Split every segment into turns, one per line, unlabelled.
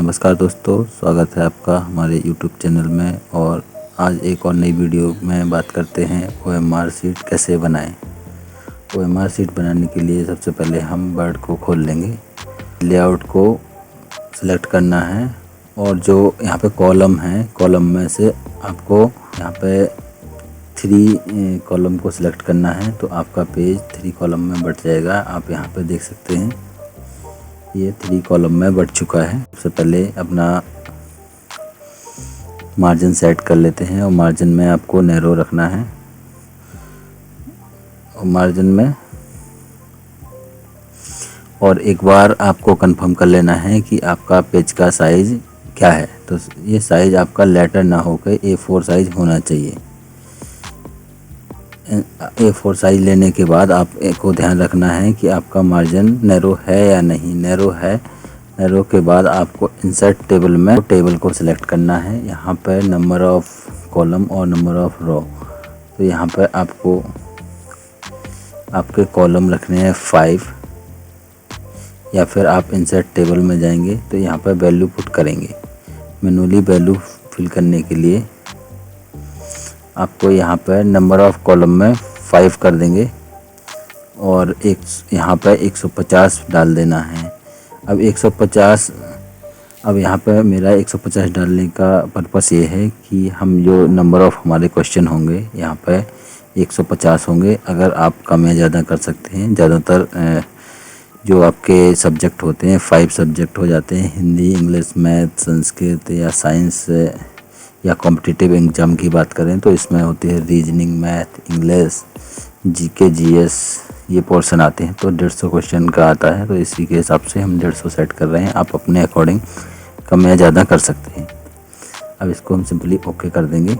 नमस्कार दोस्तों, स्वागत है आपका हमारे YouTube चैनल में। और आज एक और नई वीडियो में बात करते हैं OMR शीट कैसे बनाएं। OMR शीट बनाने के लिए सबसे पहले हम वर्ड को खोल लेंगे, लेआउट को सिलेक्ट करना है और जो यहाँ पे कॉलम है, कॉलम में से आपको यहाँ पे 3 कॉलम को सिलेक्ट करना है। तो आपका पेज 3 कॉलम में बट जाएगा। आप यहाँ पे देख सकते हैं ये 3 कॉलम में बढ़ चुका है। सबसे पहले अपना मार्जिन सेट कर लेते हैं और मार्जिन में आपको नैरो रखना है। और मार्जिन में और एक बार आपको कंफर्म कर लेना है कि आपका पेज का साइज़ क्या है। तो ये साइज़ आपका लेटर ना होकर A4 साइज़ होना चाहिए। A4 साइज लेने के बाद आप को ध्यान रखना है कि आपका मार्जिन नैरो है या नहीं। नैरो है, नैरो के बाद आपको इंसर्ट टेबल में टेबल को सिलेक्ट करना है। यहाँ पर नंबर ऑफ कॉलम और नंबर ऑफ रो। तो यहाँ पर आपको आपके कॉलम रखने हैं 5 या फिर आप इंसर्ट टेबल में जाएंगे तो यहाँ पर वैल्यू पुट करेंगे। मैनुअली वैल्यू फिल करने के लिए आपको यहाँ पर नंबर ऑफ कॉलम में 5 कर देंगे और यहाँ पर 150 डाल देना है। अब 150, अब यहाँ पर मेरा 150 डालने का पर्पस ये है कि हम जो नंबर ऑफ हमारे क्वेश्चन होंगे यहाँ पर 150 होंगे। अगर आप कम या ज़्यादा कर सकते हैं। ज़्यादातर जो आपके सब्जेक्ट होते हैं 5 सब्जेक्ट हो जाते हैं, हिंदी, इंग्लिश, मैथ, संस्कृत या साइंस या कॉम्पिटिटिव एग्ज़ाम की बात करें तो इसमें होती है reasoning, math, English, GK, GS, ये पोर्शन आते हैं। तो 150 क्वेश्चन का आता है। तो इसी के हिसाब से हम 150 सेट कर रहे हैं। आप अपने अकॉर्डिंग कम या ज़्यादा कर सकते हैं। अब इसको हम सिंपली ओके कर देंगे।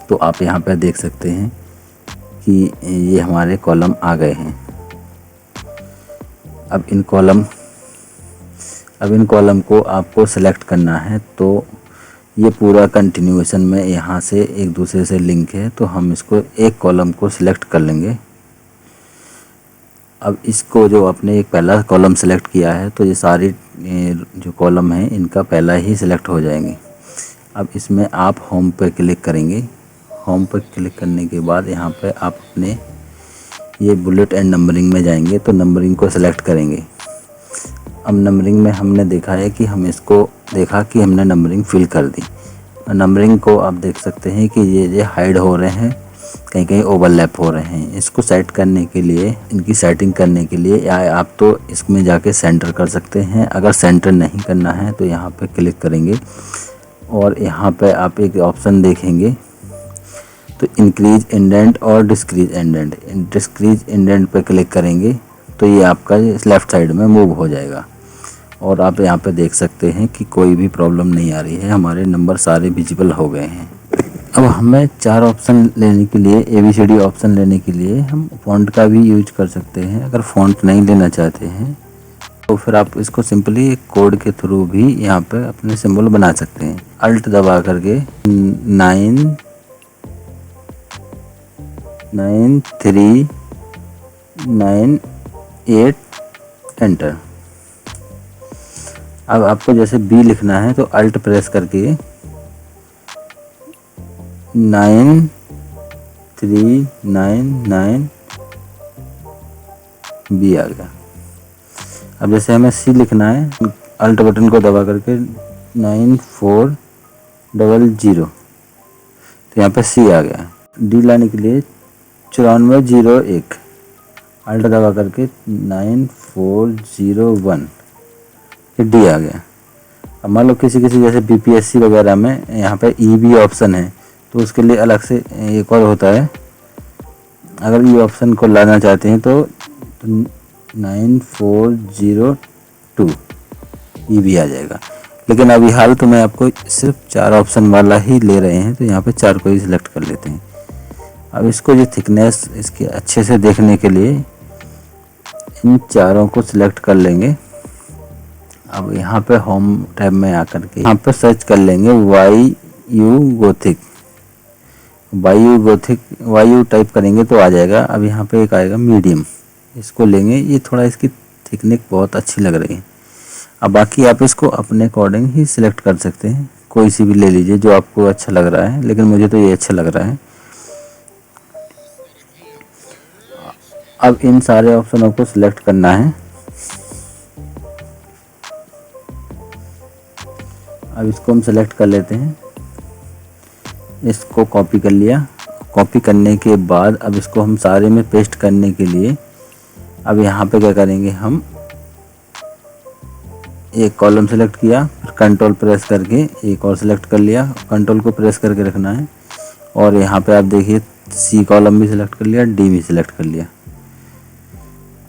तो आप यहाँ पर देख सकते हैं कि ये हमारे कॉलम आ गए हैं। अब इन कॉलम को आपको सेलेक्ट करना है। तो ये पूरा कंटिन्यूएशन में यहाँ से एक दूसरे से लिंक है। तो हम इसको एक कॉलम को सिलेक्ट कर लेंगे। अब इसको जो आपने एक पहला कॉलम सेलेक्ट किया है तो ये सारी जो कॉलम हैं इनका पहला ही सिलेक्ट हो जाएंगे। अब इसमें आप होम पर क्लिक करेंगे। होम पर क्लिक करने के बाद यहाँ पे आप अपने ये बुलेट एंड नंबरिंग में जाएंगे तो नंबरिंग को सिलेक्ट करेंगे। अब नंबरिंग में हमने देखा है कि हमने नंबरिंग फिल कर दी। नंबरिंग को आप देख सकते हैं कि ये हाइड हो रहे हैं, कहीं कहीं ओवरलैप हो रहे हैं। इसको सेट करने के लिए, इनकी सेटिंग करने के लिए या आप तो इसमें जाके सेंटर कर सकते हैं। अगर सेंटर नहीं करना है तो यहाँ पे क्लिक करेंगे और यहाँ पे आप एक ऑप्शन देखेंगे तो इंक्रीज इंडेंट और डिस्क्रीज इंडेंट। डिस्क्रीज इंडेंट पे क्लिक करेंगे तो ये आपका लेफ़्ट साइड में मूव हो जाएगा। और आप यहाँ पे देख सकते हैं कि कोई भी प्रॉब्लम नहीं आ रही है, हमारे नंबर सारे विजिबल हो गए हैं। अब हमें 4 ऑप्शन लेने के लिए, ABCD ऑप्शन लेने के लिए हम फ़ॉन्ट का भी यूज कर सकते हैं। अगर फ़ॉन्ट नहीं लेना चाहते हैं तो फिर आप इसको सिंपली एक कोड के थ्रू भी यहाँ पे अपने सिंबल बना सकते हैं। अल्ट दबा करके 9 3 9 8 एंटर। अब आपको जैसे B लिखना है तो अल्ट प्रेस करके 9 3 9 9 B आ गया। अब जैसे हमें C लिखना है, अल्ट बटन को दबा करके 9 4 0 0, तो यहाँ पे C आ गया। D लाने के लिए 94 0 1, अल्ट दबा करके 9 4 0 1, फिर D आ गया। अब मान लो किसी जैसे BPSC वगैरह में यहाँ पे EB ऑप्शन है तो उसके लिए अलग से एक और होता है। अगर ये ऑप्शन को लाना चाहते हैं तो 9402 EB आ जाएगा। लेकिन अभी हाल तो मैं आपको सिर्फ 4 ऑप्शन वाला ही ले रहे हैं तो यहाँ पे 4 को ही सिलेक्ट कर लेते हैं। अब इसको जो थिकनेस इसके अच्छे से देखने के लिए इन चारों को सिलेक्ट कर लेंगे। अब यहाँ पे होम टैब में आकर के यहाँ पे सर्च कर लेंगे YU गोथिक। YU टाइप करेंगे तो आ जाएगा। अब यहाँ पे एक आएगा मीडियम, इसको लेंगे। ये थोड़ा इसकी थिकनेस बहुत अच्छी लग रही है। अब बाकी आप इसको अपने अकॉर्डिंग ही सिलेक्ट कर सकते हैं, कोई सी भी ले लीजिए जो आपको अच्छा लग रहा है, लेकिन मुझे तो ये अच्छा लग रहा है। अब इन सारे ऑप्शनों को सिलेक्ट करना है। अब इसको हम सिलेक्ट कर लेते हैं, इसको कॉपी कर लिया। कॉपी करने के बाद अब इसको हम सारे में पेस्ट करने के लिए अब यहाँ पे क्या करेंगे, हम एक कॉलम सेलेक्ट किया, फिर कंट्रोल प्रेस करके एक और सिलेक्ट कर लिया, कंट्रोल को प्रेस करके रखना है। और यहाँ पे आप देखिए सी कॉलम भी सिलेक्ट कर लिया, डी भी सिलेक्ट कर लिया।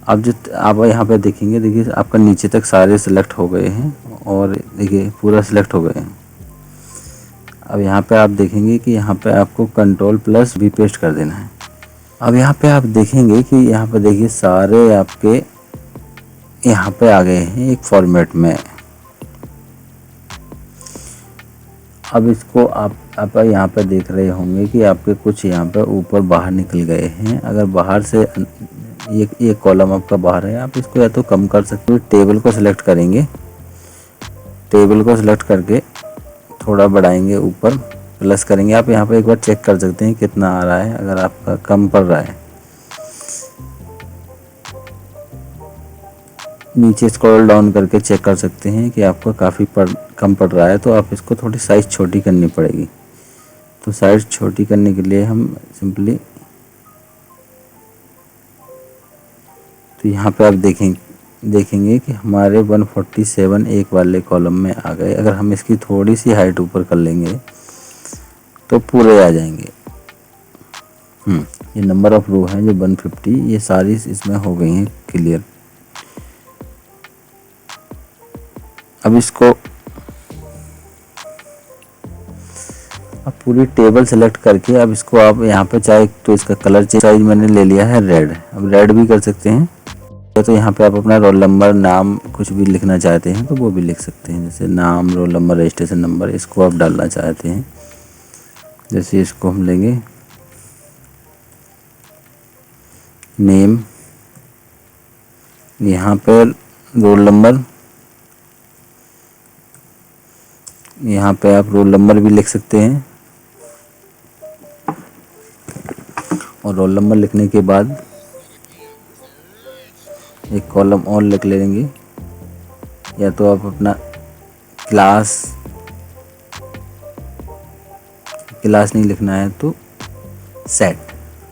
अब जो आप यहाँ पे देखेंगे, देखिए आपका नीचे तक सारे सिलेक्ट हो गए हैं और देखिए पूरा सिलेक्ट हो गए हैं। अब यहाँ पे आप देखेंगे कि यहाँ पे आपको कंट्रोल प्लस भी पेस्ट कर देना है। अब यहाँ पे आप देखेंगे कि यहाँ पे देखिए सारे आपके यहाँ पे आ गए हैं एक फॉर्मेट में। अब इसको आप यहाँ पे देख रहे होंगे कि आपके कुछ यहाँ पे ऊपर बाहर निकल गए हैं। अगर बाहर से एक कॉलम आपका बाहर है, आप इसको या तो कम कर सकते हो, टेबल को सिलेक्ट करेंगे, टेबल को सिलेक्ट करके थोड़ा बढ़ाएंगे, ऊपर प्लस करेंगे। आप यहाँ पे एक बार चेक कर सकते हैं कितना आ रहा है। अगर आपका कम पड़ रहा है, नीचे स्क्रॉल डाउन करके चेक कर सकते हैं कि आपका काफ़ी कम पड़ रहा है, तो आप इसको थोड़ी साइज़ छोटी करनी पड़ेगी। तो साइज़ छोटी करने के लिए हम सिंपली, तो यहाँ पे आप देखेंगे कि हमारे 147 एक वाले कॉलम में आ गए। अगर हम इसकी थोड़ी सी हाइट ऊपर कर लेंगे तो पूरे आ जाएंगे। ये नंबर ऑफ रो हैं जो 150, ये सारी इसमें हो गई हैं क्लियर। अब इसको अब पूरी टेबल सेलेक्ट करके अब इसको आप यहाँ पे चाहे तो इसका कलर साइज मैंने ले लिया है रेड, अब रेड भी कर सकते हैं। तो यहाँ पे आप अपना रोल नंबर, नाम कुछ भी लिखना चाहते हैं तो वो भी लिख सकते हैं, जैसे नाम, रोल नंबर, रजिस्ट्रेशन नंबर, इसको आप डालना चाहते हैं। जैसे इसको हम लेंगे नेम, यहाँ पर रोल नंबर, यहाँ पे आप रोल नंबर भी लिख सकते हैं। और रोल नंबर लिखने के बाद एक कॉलम और लिख लेंगे, या तो आप अपना क्लास नहीं लिखना है तो सेट,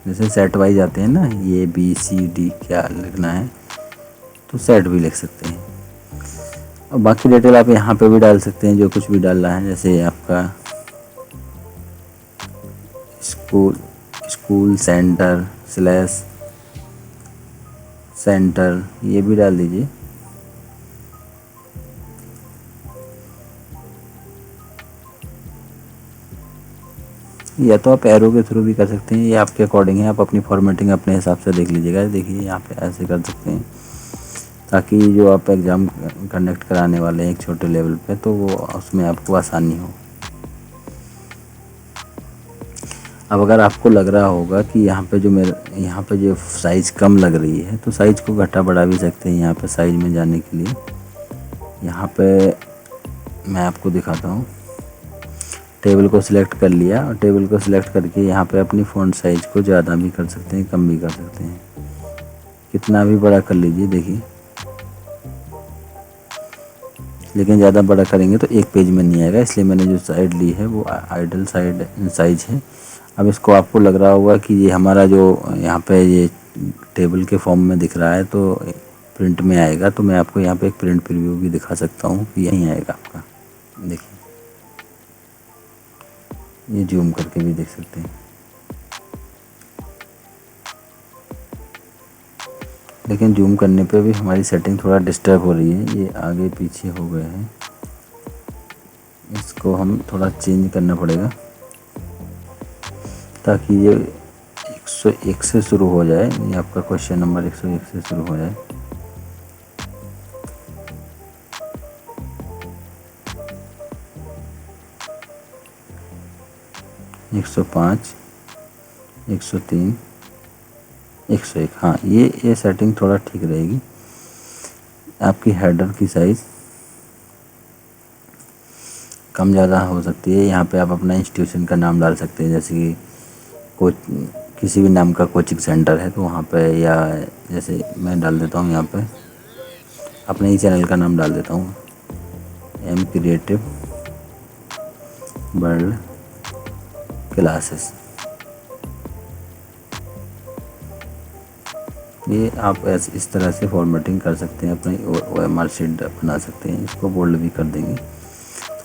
जैसे सेट वाइज आते हैं ना, ये बी सी डी क्या लिखना है तो सेट भी लिख सकते हैं। और बाकी डिटेल आप यहाँ पे भी डाल सकते हैं, जो कुछ भी डालना है, जैसे आपका स्कूल सेंटर स्लैश सेंटर, ये भी डाल दीजिए। या तो आप एरो के थ्रू भी कर सकते हैं, ये आपके अकॉर्डिंग है, आप अपनी फॉर्मेटिंग अपने हिसाब से देख लीजिएगा। देखिए यहाँ पे ऐसे कर सकते हैं, ताकि जो आप एग्ज़ाम कंडक्ट कराने वाले हैं एक छोटे लेवल पे, तो वो उसमें आपको आसानी हो। अब अगर आपको लग रहा होगा कि यहाँ पे जो साइज़ कम लग रही है, तो साइज़ को घटा बढ़ा भी सकते हैं। यहाँ पे साइज़ में जाने के लिए यहाँ पे मैं आपको दिखाता हूँ। टेबल को सिलेक्ट कर लिया, और टेबल को सिलेक्ट करके यहाँ पे अपनी फ़ॉन्ट साइज़ को ज़्यादा भी कर सकते हैं, कम भी कर सकते हैं, कितना भी बड़ा कर लीजिए। देखिए, लेकिन ज़्यादा बड़ा करेंगे तो एक पेज में नहीं आएगा, इसलिए मैंने जो साइड ली है वो आइडल साइज है। अब इसको आपको लग रहा होगा कि ये हमारा जो यहाँ पे ये टेबल के फॉर्म में दिख रहा है तो प्रिंट में आएगा, तो मैं आपको यहाँ पे एक प्रिंट प्रीव्यू भी दिखा सकता हूँ कि यहीं आएगा आपका। देखिए, ये जूम करके भी देख सकते हैं, लेकिन जूम करने पे भी हमारी सेटिंग थोड़ा डिस्टर्ब हो रही है, ये आगे पीछे हो गए हैं। इसको हम थोड़ा चेंज करना पड़ेगा ताकि ये 101 से शुरू हो जाए, ये आपका क्वेश्चन नंबर 101 से शुरू हो जाए। एक 105, 103, 101, हाँ ये सेटिंग थोड़ा ठीक रहेगी। आपकी हेडर की साइज़ कम ज़्यादा हो सकती है। यहाँ पे आप अपना इंस्टीट्यूशन का नाम डाल सकते हैं, जैसे कि किसी भी नाम का कोचिंग सेंटर है तो वहाँ पे, या जैसे मैं डाल देता हूँ यहाँ पे अपने ही चैनल का नाम डाल देता हूँ, एम क्रिएटिव वर्ल्ड क्लासेस। ये आप इस तरह से फॉर्मेटिंग कर सकते हैं, अपनी OMR शीट बना सकते हैं। इसको बोल्ड भी कर देंगे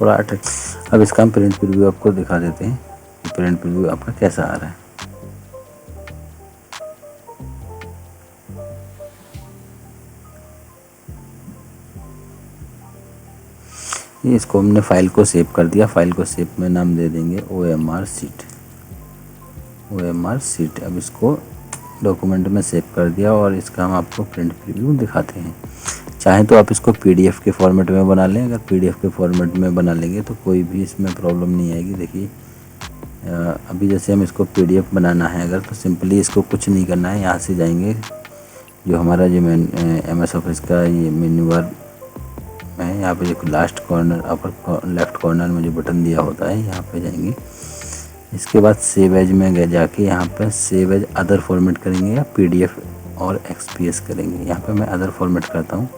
थोड़ा अट्रैक्ट। अब इसका हम प्रिंट प्रीव्यू आपको दिखा देते हैं कि प्रिंट प्रीव्यू आपका कैसा आ रहा है। ये इसको हमने फाइल को सेव कर दिया। फाइल को सेव में नाम दे देंगे OMR शीट, OMR शीट। अब इसको डॉक्यूमेंट में सेव कर दिया और इसका हम आपको प्रिंट प्रीव्यू दिखाते हैं। चाहे तो आप इसको PDF के फॉर्मेट में बना लें। अगर PDF के फॉर्मेट में बना लेंगे तो कोई भी इसमें प्रॉब्लम नहीं आएगी। देखिए अभी जैसे हम इसको PDF बनाना है अगर, तो सिंपली इसको कुछ नहीं करना है। यहाँ से जाएंगे, जो हमारा जो MS ऑफिस का ये मेन्यू बार है, यहाँ पे जो last corner upper left corner में जो बटन दिया होता है, यहाँ पे जाएंगे। इसके बाद सेव एज में गए, जाके यहाँ पे सेव एज अदर फॉर्मेट करेंगे या PDF और XPS करेंगे। यहाँ पे मैं अदर फॉर्मेट करता हूँ।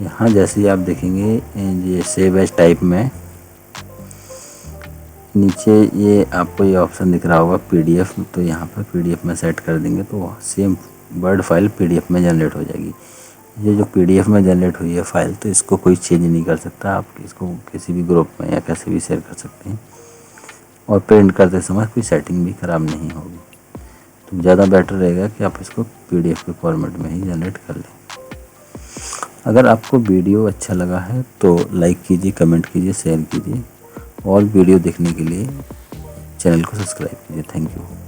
यहाँ जैसे ही आप देखेंगे ये सेव एज टाइप में नीचे ये आपको ये ऑप्शन दिख रहा होगा PDF, तो यहाँ पे PDF में सेट कर देंगे तो सेम वर्ड फाइल PDF में जनरेट हो जाएगी। ये जो PDF में जनरेट हुई है फाइल, तो इसको कोई चेंज नहीं कर सकता। आप इसको किसी भी ग्रुप में या कैसे भी शेयर कर सकते हैं और प्रिंट करते समय कोई सेटिंग भी ख़राब नहीं होगी। तो ज़्यादा बेटर रहेगा कि आप इसको PDF के फॉर्मेट में ही जनरेट कर लें। अगर आपको वीडियो अच्छा लगा है तो लाइक कीजिए, कमेंट कीजिए, शेयर कीजिए और वीडियो देखने के लिए चैनल को सब्सक्राइब कीजिए। Thank you.